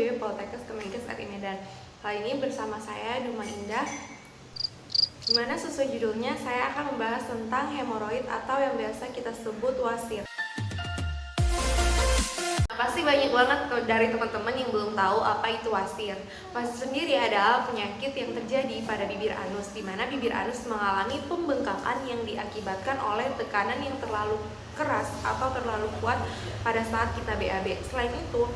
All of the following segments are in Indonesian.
B Poltekkes Kemenkes RI Medan. Kali ini bersama saya Duma Indah, dimana sesuai judulnya saya akan membahas tentang hemoroid atau yang biasa kita sebut wasir. Pasti banyak banget dari teman-teman yang belum tahu apa itu wasir. Wasir sendiri adalah penyakit yang terjadi pada bibir anus, di mana bibir anus mengalami pembengkakan yang diakibatkan oleh tekanan yang terlalu keras atau terlalu kuat pada saat kita BAB. Selain itu,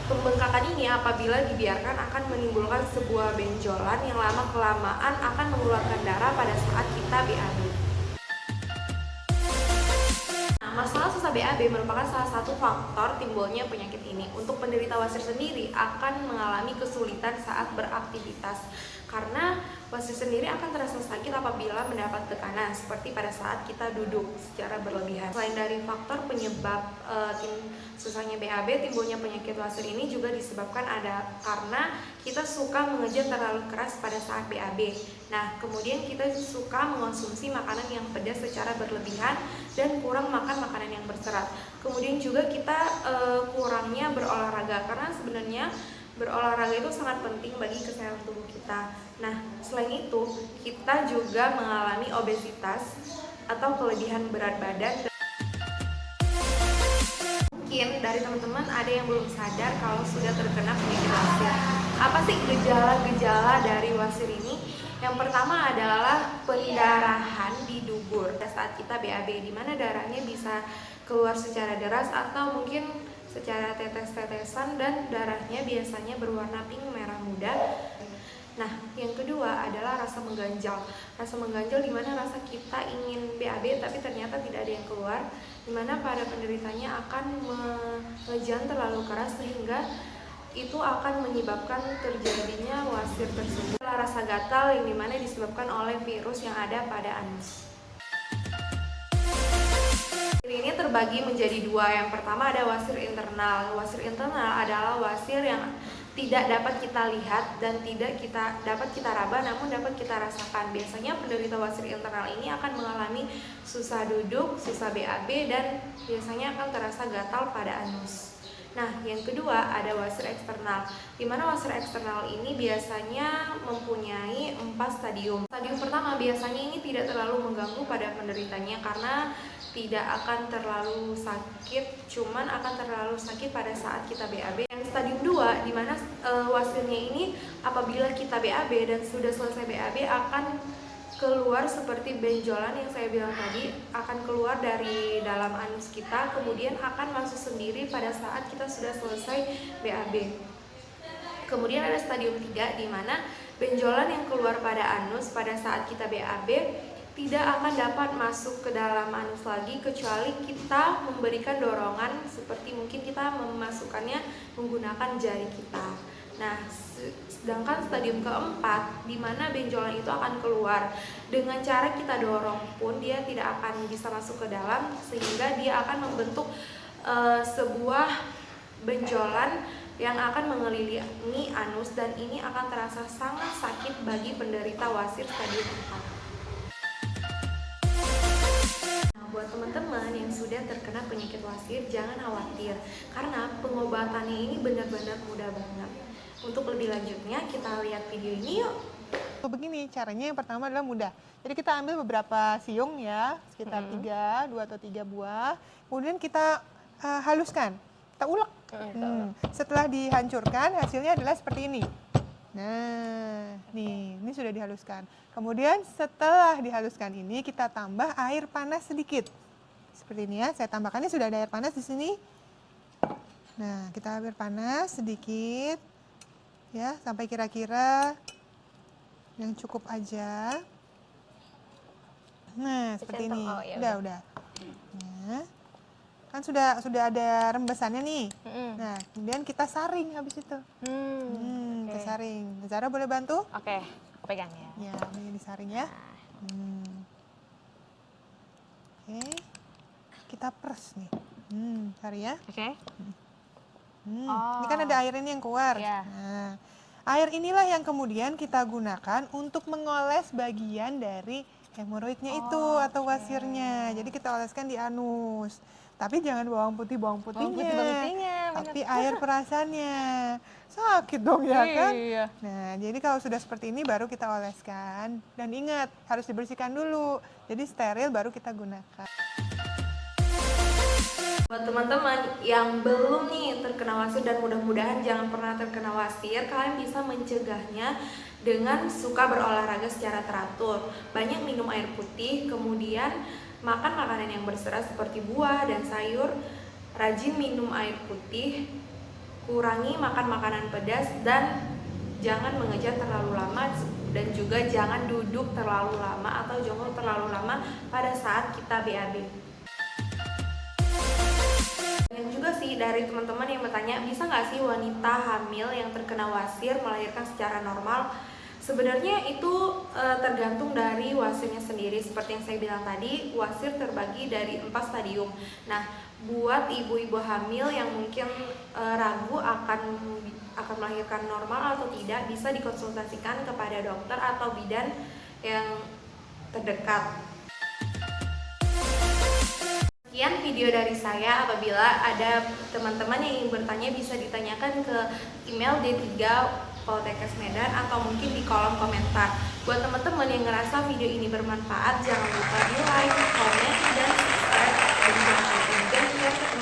pembengkakan ini apabila dibiarkan akan menimbulkan sebuah benjolan yang lama-kelamaan akan mengeluarkan darah pada saat kita BAB. Masalah susah BAB merupakan salah satu faktor timbulnya penyakit ini. Untuk penderita wasir sendiri akan mengalami kesulitan saat beraktivitas karena wasir sendiri akan terasa sakit apabila mendapat tekanan seperti pada saat kita duduk secara berlebihan. Selain dari faktor penyebab susahnya BAB, timbulnya penyakit wasir ini juga disebabkan karena kita suka mengejar terlalu keras pada saat BAB. Nah, kemudian kita suka mengonsumsi makanan yang pedas secara berlebihan dan kurang makan makanan yang berserat. Kemudian juga kita kurangnya berolahraga karena sebenarnya berolahraga itu sangat penting bagi kesehatan tubuh kita. Nah, selain itu kita juga mengalami obesitas atau kelebihan berat badan. Mungkin dari teman-teman ada yang belum sadar kalau sudah terkena penyakit wasir. Apa sih gejala-gejala dari wasir ini? Yang pertama adalah pendarahan di dubur pada saat kita BAB, di mana darahnya bisa keluar secara deras atau mungkin secara tetes-tetesan dan darahnya biasanya berwarna pink merah muda. Nah, yang kedua adalah rasa mengganjal. Rasa mengganjal di mana rasa kita ingin BAB tapi ternyata tidak ada yang keluar, di mana pada penderitanya akan mengejan terlalu keras sehingga itu akan menyebabkan terjadinya wasir tersebut. Rasa gatal yang dimana disebabkan oleh virus yang ada pada anus. Ini terbagi menjadi dua. Yang pertama ada wasir internal. Wasir internal adalah wasir yang tidak dapat kita lihat dan tidak dapat kita raba, namun dapat kita rasakan. Biasanya penderita wasir internal ini akan mengalami susah duduk, susah BAB, dan biasanya akan terasa gatal pada anus. Nah, yang kedua ada wasir eksternal, di mana wasir eksternal ini biasanya mempunyai 4 stadium. Stadium pertama biasanya ini tidak terlalu mengganggu pada penderitanya karena tidak akan terlalu sakit, cuman akan terlalu sakit pada saat kita BAB. Yang stadium 2, di mana wasirnya ini apabila kita BAB dan sudah selesai BAB akan keluar seperti benjolan yang saya bilang tadi, akan keluar dari dalam anus kita, kemudian akan masuk sendiri pada saat kita sudah selesai BAB. Kemudian ada stadium 3, di mana benjolan yang keluar pada anus pada saat kita BAB tidak akan dapat masuk ke dalam anus lagi kecuali kita memberikan dorongan seperti mungkin kita memasukkannya menggunakan jari kita. Nah, sedangkan stadium keempat, di mana benjolan itu akan keluar dengan cara kita dorong pun dia tidak akan bisa masuk ke dalam, sehingga dia akan membentuk sebuah benjolan yang akan mengelilingi anus, dan ini akan terasa sangat sakit bagi penderita wasir stadium 4. Buat teman-teman yang sudah terkena penyakit wasir, jangan khawatir karena pengobatannya ini benar-benar mudah banget. Untuk lebih lanjutnya kita lihat video ini yuk. Begini caranya, yang pertama adalah mudah. Jadi kita ambil beberapa siung ya, sekitar 2 atau 3 buah. Kemudian kita haluskan, kita ulek. Setelah dihancurkan hasilnya adalah seperti ini. Nah, ini sudah dihaluskan. Kemudian setelah dihaluskan ini kita tambah air panas sedikit. Seperti ini ya, saya tambahkan, ini sudah ada air panas di sini. Nah, kita air panas sedikit ya, sampai kira-kira yang cukup aja. Nah, seperti ini. Udah. Nah, kan sudah ada rembesannya nih. Nah, kemudian kita saring habis itu. Kita saring. Zara boleh bantu? Oke, aku pegang ya. Ya, ini disaring ya. Oke. Kita pers nih. Cari ya. Oke. Ini kan ada air ini yang keluar. Yeah. Nah, air inilah yang kemudian kita gunakan untuk mengoles bagian dari hemoroidnya itu atau wasirnya. Jadi kita oleskan di anus. Tapi jangan bawang Bawang putihnya, putihnya, tapi benar. air perasannya. Sakit dong ya kan? Iya. Nah, jadi kalau sudah seperti ini baru kita oleskan. Dan ingat, harus dibersihkan dulu. Jadi steril baru kita gunakan. Buat teman-teman yang belum nih terkena wasir dan mudah-mudahan jangan pernah terkena wasir, kalian bisa mencegahnya dengan suka berolahraga secara teratur, banyak minum air putih, kemudian makan makanan yang berserat seperti buah dan sayur, rajin minum air putih, kurangi makan makanan pedas, dan jangan mengejar terlalu lama, dan juga jangan duduk terlalu lama atau jongkok terlalu lama pada saat kita BAB. Dan juga sih dari teman-teman yang bertanya, bisa nggak sih wanita hamil yang terkena wasir melahirkan secara normal? Sebenarnya itu tergantung dari wasirnya sendiri. Seperti yang saya bilang tadi, wasir terbagi dari 4 stadium. Nah, buat ibu-ibu hamil yang mungkin ragu akan melahirkan normal atau tidak, bisa dikonsultasikan kepada dokter atau bidan yang terdekat. Sekian video dari saya. Apabila ada teman-teman yang ingin bertanya, bisa ditanyakan ke email D3 Poltekkes Medan atau mungkin di kolom komentar. Buat teman-teman yang ngerasa video ini bermanfaat, jangan lupa di like, komen, dan subscribe, dan jangan lupa juga share ke